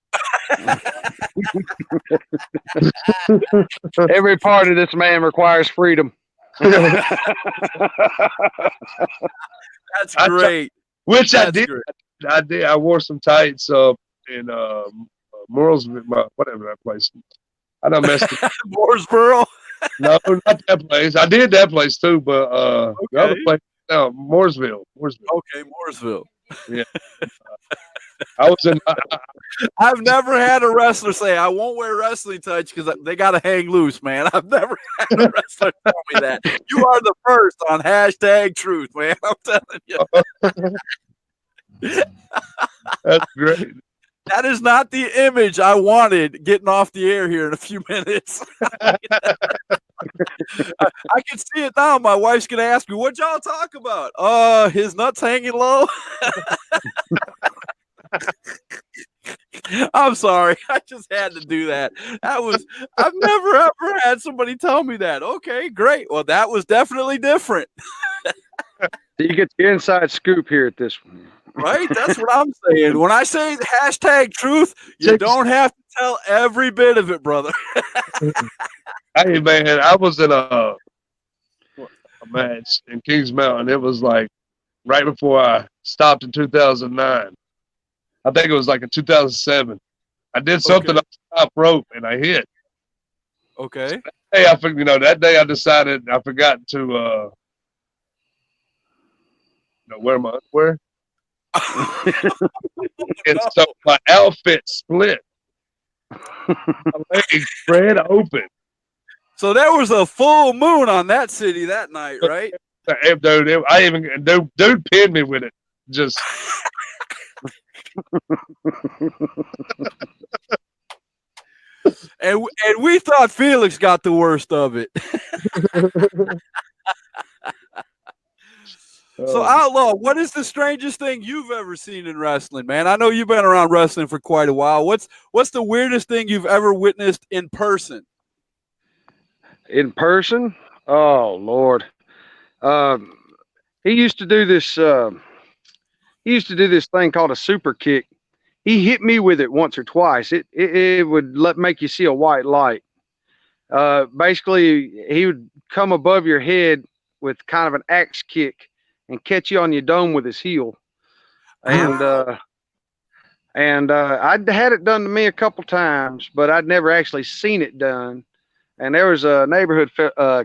Every part of this man requires freedom. That's great. Which That's I did. great. I did. I wore some tights in Mooresville, whatever that place. I done messed it. Mooresboro. No, not that place. I did that place too, but the other Okay. place, no, Mooresville. Okay, Mooresville. Yeah. I was in. I've never had a wrestler say, "I won't wear wrestling tights because they got to hang loose," man. I've never had a wrestler tell me that. You are the first on #truth, man. I'm telling you. That's great. That is not the image I wanted getting off the air here in a few minutes. I can see it now. My wife's going to ask me, "What y'all talk about?" His nuts hanging low. I'm sorry. I just had to do that. I've never ever had somebody tell me that. Okay, great. Well, that was definitely different. You get the inside scoop here at this one. Right? That's what I'm saying. When I say #truth, you don't have to tell every bit of it, brother. Hey man, I was in a match in Kings Mountain. It was like right before I stopped in 2009. I think it was like in 2007. I did something on the top rope and I hit. Okay. Hey, that day I decided I forgot to wear my underwear. And so my outfit split. My legs spread open. So there was a full moon on that city that night, right? Dude pinned me with it. Just and we thought Felix got the worst of it. So Outlaw, what is the strangest thing you've ever seen in wrestling, man? I know you've been around wrestling for quite a while. What's the weirdest thing you've ever witnessed in person? In person? Oh Lord. He used to do this thing called a super kick. He hit me with it once or twice. It would make you see a white light. Basically he would come above your head with kind of an axe kick and catch you on your dome with his heel. And I'd had it done to me a couple times, but I'd never actually seen it done. And there was a neighborhood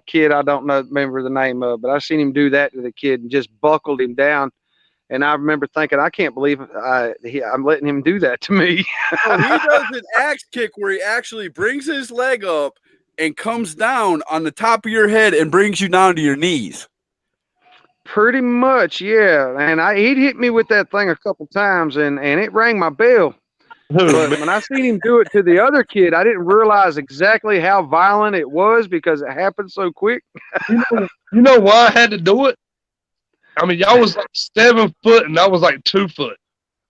kid, I don't remember the name of, but I seen him do that to the kid and just buckled him down. And I remember thinking, I can't believe I'm letting him do that to me. Oh, he does an axe kick where he actually brings his leg up and comes down on the top of your head and brings you down to your knees. Pretty much, yeah. And he'd hit me with that thing a couple times, and it rang my bell. But when I seen him do it to the other kid, I didn't realize exactly how violent it was because it happened so quick. You know why I had to do it? I mean, y'all was like 7 foot and I was like 2 foot.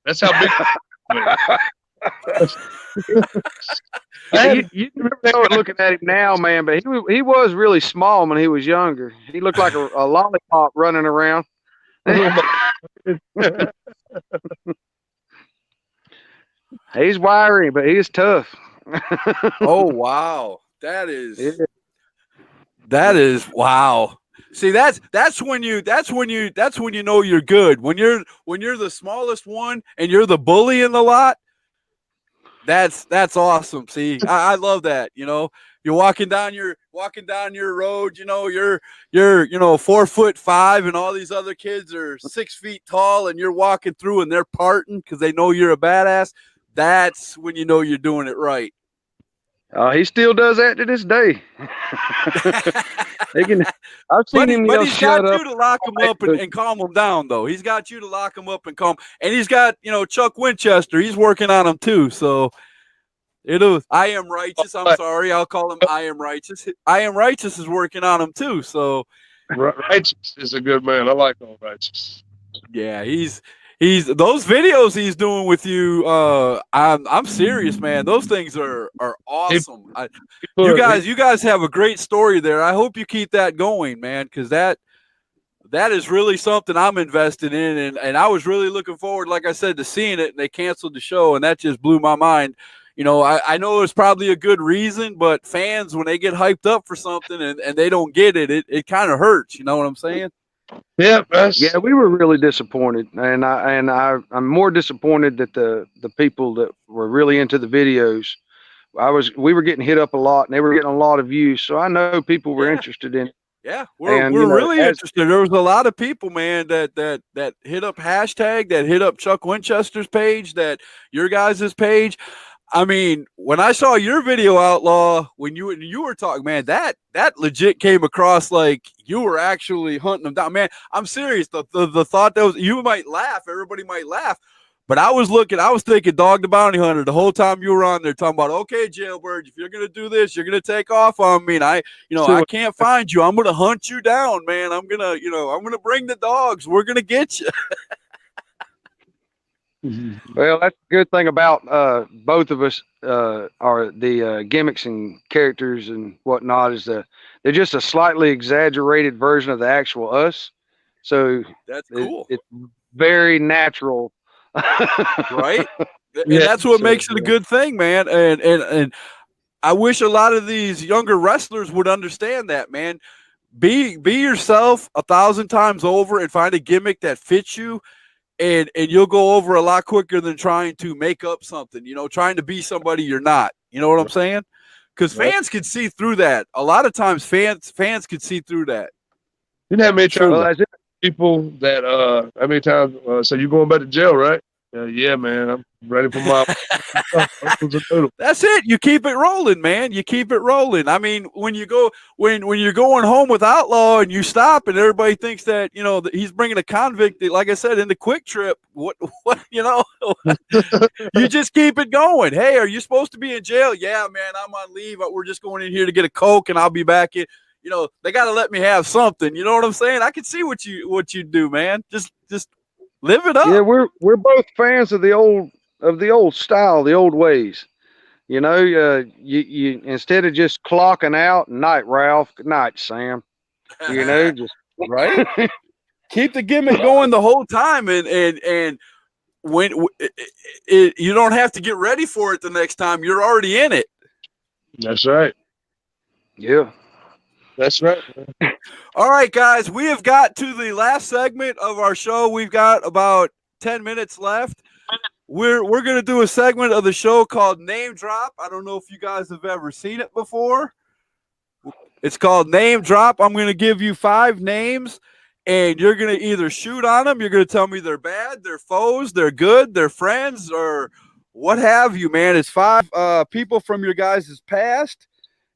That's how big. You start looking at him now, man, but he was really small when he was younger. He looked like a lollipop running around. He's wiry, but he's tough. Oh wow, that is wow. See, that's when you know you're good. When you're the smallest one and you're the bully in the lot. That's awesome. See, I love that. You know, you're walking down your road. You know, you're 4'5", and all these other kids are 6 feet tall, and you're walking through and they're parting because they know you're a badass. That's when you know you're doing it right. He still does that to this day. They can. I've seen him But yell, he's got "Shut up!" you to lock him up and calm him down, though. He's got you to lock him up and calm. And he's got, Chuck Winchester. He's working on him too. So I Am Righteous. I'm sorry. I'll call him I Am Righteous. I Am Righteous is working on him too. So Righteous is a good man. I like old Righteous. yeah, he's those videos he's doing with you. I'm serious, man. Those things are awesome. You guys have a great story there. I hope you keep that going, man, because that is really something I'm invested in, and I was really looking forward, like I said, to seeing it. And they canceled the show, and that just blew my mind. I know it's probably a good reason, but fans, when they get hyped up for something and they don't get it, it kind of hurts. You know what I'm saying? Yeah, we were really disappointed, and I'm more disappointed that the people that were really into the videos, we were getting hit up a lot, and they were getting a lot of views. So I know people were interested in it. Yeah, we're really interested. There was a lot of people, man, that hit up hashtag, that hit up Chuck Winchester's page, that your guys' page. I mean, when I saw your video, Outlaw, when you were talking, man, that legit came across like you were actually hunting them down. Man, I'm serious. The thought that was, you might laugh, everybody might laugh, but I was thinking Dog the Bounty Hunter the whole time you were on there talking about, okay, Jailbird, if you're gonna do this, you're gonna take off on me, and I can't find you. I'm gonna hunt you down, man. I'm gonna bring the dogs. We're gonna get you. Well, that's the good thing about both of us are the gimmicks and characters and whatnot is they're just a slightly exaggerated version of the actual us. So that's cool. It's very natural, right? And that's what makes it a good thing, man. And I wish a lot of these younger wrestlers would understand that, man. Be yourself 1,000 times over and find a gimmick that fits you. And you'll go over a lot quicker than trying to make up something, trying to be somebody you're not. You know what I'm saying? Because fans can see through that. A lot of times fans can see through that. You know how many times people that how many times so you going back to jail, right? Yeah, man, I'm ready for my That's it. You keep it rolling, man. You keep it rolling. I mean, when you're going home with Outlaw and you stop and everybody thinks that, that he's bringing a convict, like I said, in the Quick Trip, what you just keep it going. Hey, are you supposed to be in jail? Yeah, man, I'm on leave. We're just going in here to get a Coke and I'll be back in. They got to let me have something. You know what I'm saying? I can see what you do, man. Just live it up. Yeah, we're both fans of the old style, the old ways. You instead of just clocking out, night Ralph, good night Sam. Just right. Keep the gimmick going the whole time, and when you don't have to get ready for it the next time. You're already in it. That's right. Yeah. That's right. All right, guys, we have got to the last segment of our show. We've got about 10 minutes left. We're going to do a segment of the show called Name Drop. I don't know if you guys have ever seen it before. It's called Name Drop. I'm going to give you 5 names, and you're going to either shoot on them. You're going to tell me they're bad, they're foes, they're good, they're friends, or what have you, man. It's 5 people from your guys' past.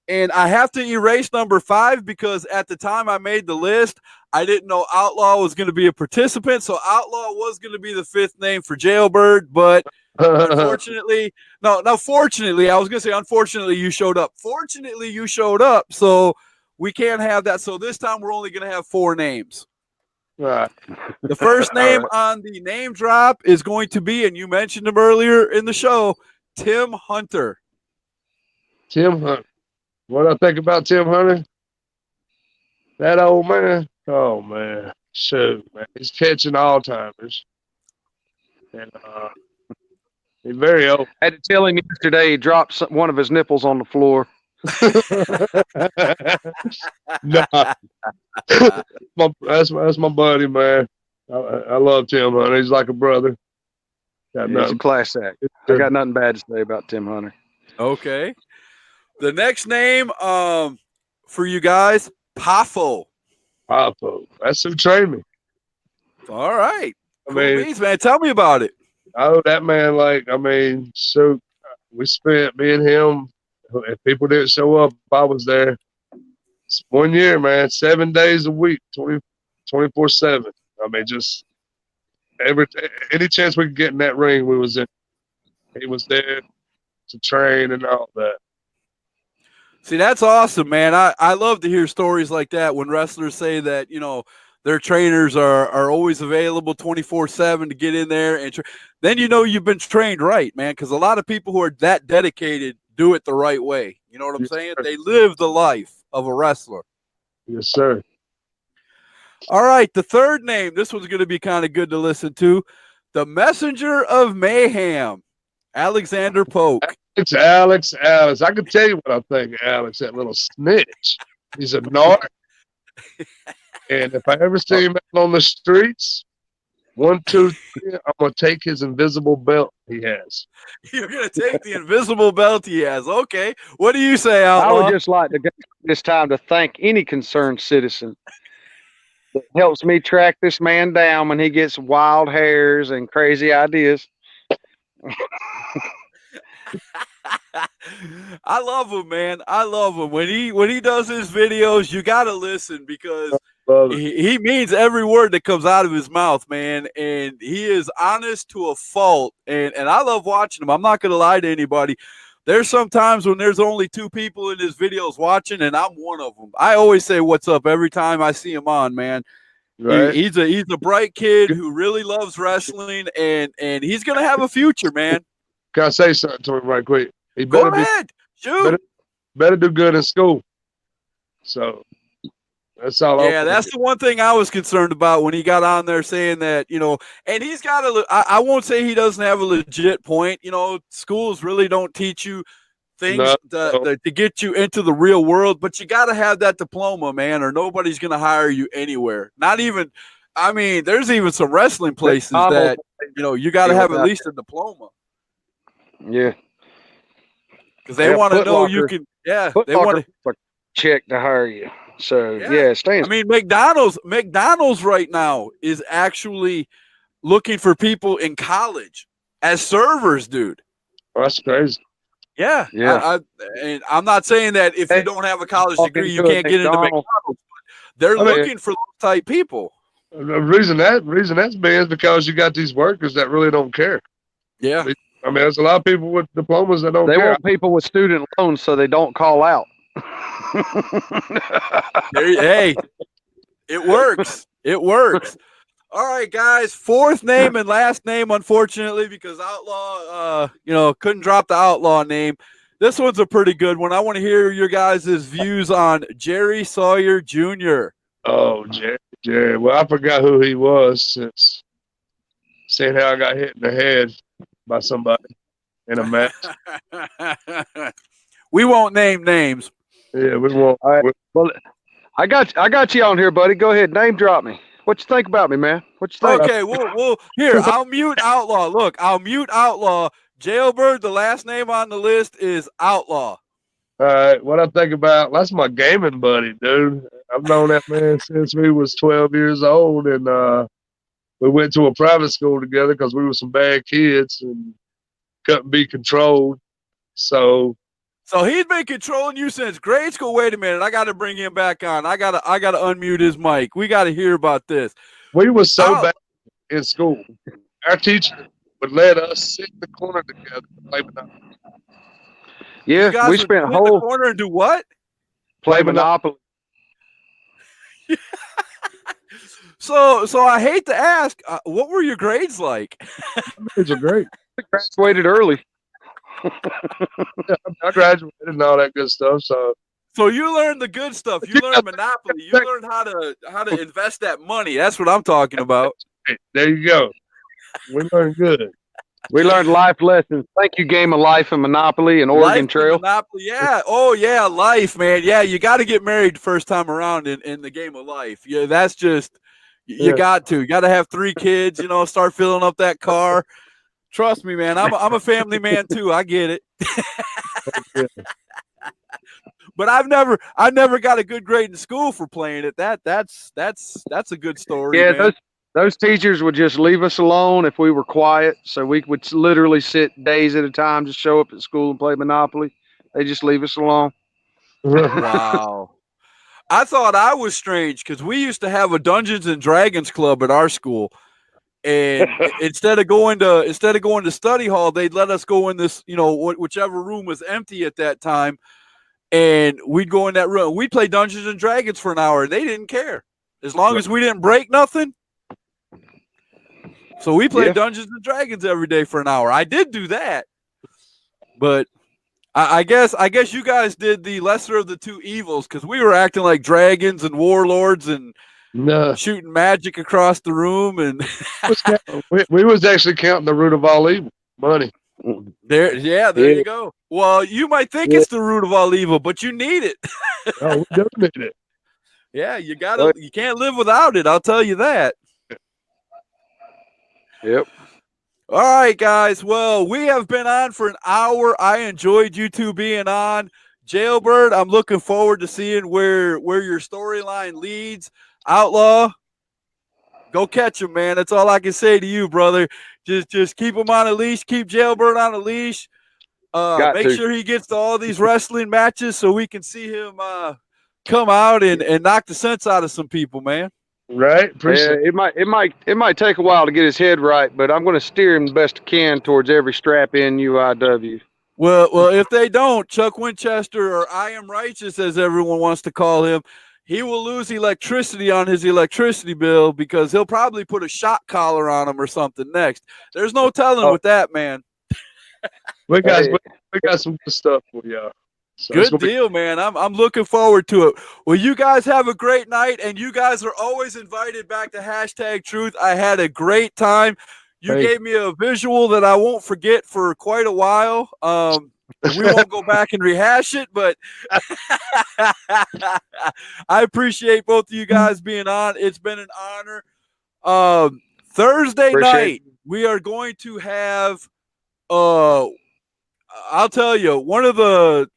And I have to erase number 5 because at the time I made the list, I didn't know Outlaw was going to be a participant. So Outlaw was going to be the 5th name for Jailbird. But unfortunately, fortunately, I was going to say, unfortunately, you showed up. Fortunately, you showed up. So we can't have that. So this time we're only going to have 4 names. Right. The first name on the name drop is going to be, and you mentioned him earlier in the show, Tim Hunter. Tim Hunter. What I think about Tim Hunter? That old man. Oh man, shoot, man, he's catching all-timers, and he's very old. I had to tell him yesterday he dropped one of his nipples on the floor. Nah. That's my buddy, man. I love Tim Hunter. He's like a brother. He's a class act. I got nothing bad to say about Tim Hunter. Okay. The next name for you guys, Poffo. Poffo. That's who trained me. All right. I mean, beans, man. Tell me about it. Oh, that man, so we spent, me and him, if people didn't show up, I was there. It's 1 year, man. 7 days a week, 24/7. I mean, just any chance we could get in that ring, we was in. He was there to train and all that. See, that's awesome, man. I love to hear stories like that when wrestlers say that, you know, their trainers are always available 24/7 to get in there. And then you know you've been trained right, man, because a lot of people who are that dedicated do it the right way. You know what I'm saying? Sir. They live the life of a wrestler. Yes, sir. All right, the third name, this one's going to be kind of good to listen to. The Messenger of Mayhem, Alexander Polk. It's Alex. I can tell you what I think of Alex, that little snitch. He's a narc. And if I ever see him out on the streets, 1, 2, 3, I'm going to take his invisible belt he has. You're going to take the invisible belt he has. Okay. What do you say, I Outlaw? would just like to take this time to thank any concerned citizen that helps me track this man down when he gets wild hairs and crazy ideas. I love him, man. I love him. When he does his videos, you got to listen because he means every word that comes out of his mouth, man. And he is honest to a fault. And I love watching him. I'm not going to lie to anybody. There's some times when there's only 2 people in his videos watching, and I'm one of them. I always say what's up every time I see him on, man. Right. He's a bright kid who really loves wrestling, and he's going to have a future, man. Can I say something to him right quick? He Go better ahead. Shoot. better do good in school. So that's all. Yeah, that's the one thing I was concerned about when he got on there saying that, you know, and he's got I won't say he doesn't have a legit point. You know, schools really don't teach you things to get you into the real world, but you got to have that diploma, man, or nobody's going to hire you anywhere. Not even, I mean, there's even some wrestling places that, you know, you got to have at least a diploma. Yeah. Because they want to know you can, they want to check to hire you. So yeah, I mean, McDonald's right now is actually looking for people in college as servers, dude. Oh, that's crazy. Yeah. And I'm not saying that if you don't have a college degree, you can't get into McDonald's. But they're looking for those type people. The reason that's been is because you got these workers that really don't care. Yeah. I mean, there's a lot of people with diplomas that don't care. They want people with student loans so they don't call out. Hey, it works. It works. All right, guys. 4th name and last name, unfortunately, because Outlaw, couldn't drop the Outlaw name. This one's a pretty good one. I want to hear your guys' views on Jerry Sawyer Jr. Oh, Jerry. Well, I forgot who he was since seeing how I got hit in the head by somebody in a match. We won't name names. Yeah, we won't. All right. Well, I got you on here, buddy. Go ahead, name drop me. What you think about me, man? What you think? Okay, we'll here. I'll mute Outlaw. Look, I'll mute Outlaw. Jailbird. The last name on the list is Outlaw. All right, what I think about, that's my gaming buddy, dude. I've known that man since we was 12 years old, and we went to a private school together because we were some bad kids and couldn't be controlled. So he's been controlling you since grade school. Wait a minute, I got to bring him back on. I gotta unmute his mic. We got to hear about this. We were so bad in school. Our teacher would let us sit in the corner together and play Monopoly. Yeah, we spent in the corner and do what? Play Monopoly. So I hate to ask, what were your grades like? Grades are great. I graduated early. I graduated and all that good stuff. So you learned the good stuff. You learned Monopoly. You learned how to invest that money. That's what I'm talking about. Hey, there you go. We learned good. We learned life lessons. Thank you, Game of Life and Monopoly and Oregon Trail. Monopoly, yeah. Oh, yeah, life, man. Yeah, you got to get married the first time around in the game of life. Yeah, that's just, you got to. You got to have 3 kids, start filling up that car. Trust me, man. I'm a family man, too. I get it. But I've never got a good grade in school for playing it. That's a good story. Yeah, man. Those teachers would just leave us alone if we were quiet. So we would literally sit days at a time, just show up at school and play Monopoly. They just leave us alone. Wow. I thought I was strange because we used to have a Dungeons and Dragons club at our school, and instead of going to study hall, they'd let us go in this, whichever room was empty at that time, and we'd go in that room. We'd play Dungeons and Dragons for an hour, and they didn't care as long as we didn't break nothing. So we played Dungeons and Dragons every day for an hour. I did do that, but I guess you guys did the lesser of the two evils because we were acting like dragons and warlords and shooting magic across the room, and we was actually counting the root of all evil, money. There you go. Well, you might think it's the root of all evil, but you need it. Oh, we do need it. Yeah, you can't live without it. I'll tell you that. Yep. All right, guys. Well, we have been on for an hour. I enjoyed you two being on. Jailbird, I'm looking forward to seeing where your storyline leads. Outlaw, go catch him, man. That's all I can say to you, brother. Just keep him on a leash. Keep Jailbird on a leash. Make sure he gets to all these wrestling matches so we can see him come out and knock the sense out of some people, man. Right. Appreciate it might take a while to get his head right, but I'm going to steer him the best I can towards every strap-in UIW. Well, if they don't, Chuck Winchester, or I Am Righteous, as everyone wants to call him, he will lose electricity on his electricity bill because he'll probably put a shock collar on him or something next. There's no telling with that, man. We got some good stuff for y'all. So good deal, man. I'm looking forward to it. Well, you guys have a great night, and you guys are always invited back to #Truth. I had a great time. You gave me a visual that I won't forget for quite a while. We won't go back and rehash it, but I appreciate both of you guys being on. It's been an honor. Thursday night, we are going to have, I'll tell you, one of the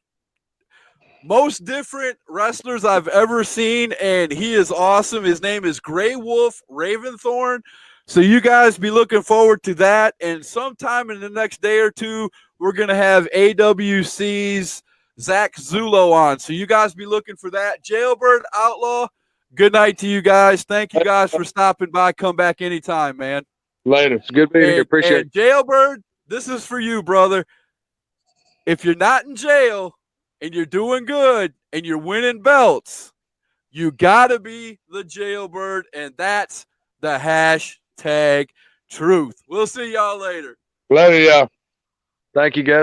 most different wrestlers I've ever seen, and he is awesome. His name is Grey Wolf Raventhorn. So you guys be looking forward to that. And sometime in the next day or two, we're going to have AWC's Zach Zulo on. So you guys be looking for that. Jailbird, Outlaw, good night to you guys. Thank you guys for stopping by. Come back anytime, man. Later. It's good being here. Appreciate it. Jailbird, this is for you, brother. If you're not in jail and you're doing good and you're winning belts, you got to be the Jailbird, and that's the #Truth. We'll see y'all later. Later, y'all. Thank you, guys.